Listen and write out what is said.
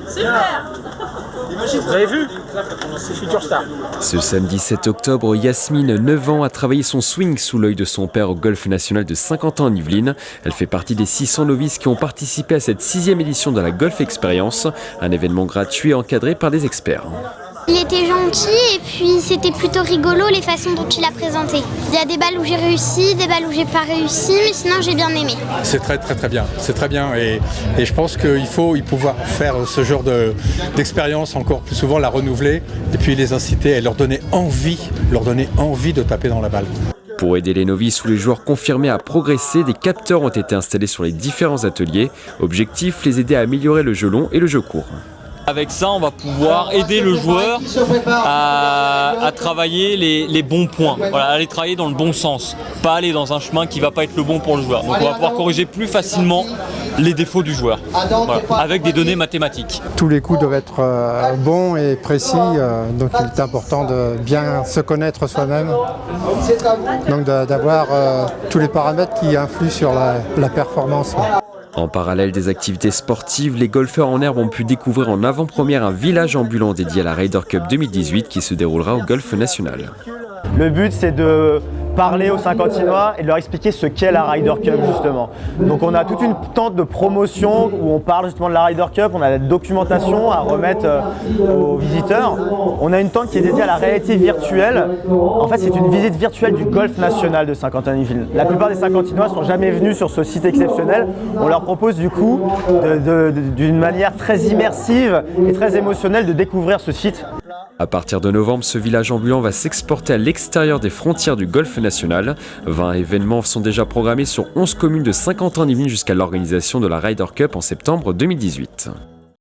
Super! Vous avez vu? Future star. Ce samedi 7 octobre, Yasmine, 9 ans, a travaillé son swing sous l'œil de son père au golf national de Saint-Quentin en Yvelines. Elle fait partie des 600 novices qui ont participé à cette 6e édition de la Golf Experience, un événement gratuit et encadré par des experts. Il était gentil et puis c'était plutôt rigolo les façons dont il a présenté. Il y a des balles où j'ai réussi, des balles où j'ai pas réussi, mais sinon j'ai bien aimé. C'est très bien, c'est très bien et je pense qu'il faut pouvoir faire ce genre d'expérience encore plus souvent, la renouveler et puis les inciter et leur donner envie de taper dans la balle. Pour aider les novices ou les joueurs confirmés à progresser, des capteurs ont été installés sur les différents ateliers. Objectif, les aider à améliorer le jeu long et le jeu court. Avec ça, on va pouvoir aider le joueur à travailler les bons points, voilà, aller travailler dans le bon sens, pas aller dans un chemin qui ne va pas être le bon pour le joueur. Donc on va pouvoir corriger plus facilement les défauts du joueur, voilà, avec des données mathématiques. Tous les coups doivent être bons et précis, donc il est important de bien se connaître soi-même, donc d'avoir tous les paramètres qui influent sur la performance. En parallèle des activités sportives, les golfeurs en herbe ont pu découvrir en avant-première un village ambulant dédié à la Ryder Cup 2018 qui se déroulera au Golf National. Le but, c'est de parler aux Saint-Quentinois et de leur expliquer ce qu'est la Ryder Cup justement. Donc on a toute une tente de promotion où on parle justement de la Ryder Cup, on a la documentation à remettre aux visiteurs. On a une tente qui est dédiée à la réalité virtuelle. En fait, c'est une visite virtuelle du golf national de Saint-Quentin-Yvelines. La plupart des Saint-Quentinois ne sont jamais venus sur ce site exceptionnel. On leur propose du coup, d'une manière très immersive et très émotionnelle, de découvrir ce site. À partir de novembre, ce village ambulant va s'exporter à l'extérieur des frontières du golf national. 20 événements sont déjà programmés sur 11 communes de Saint-Quentin-Yvelines jusqu'à l'organisation de la Ryder Cup en septembre 2018.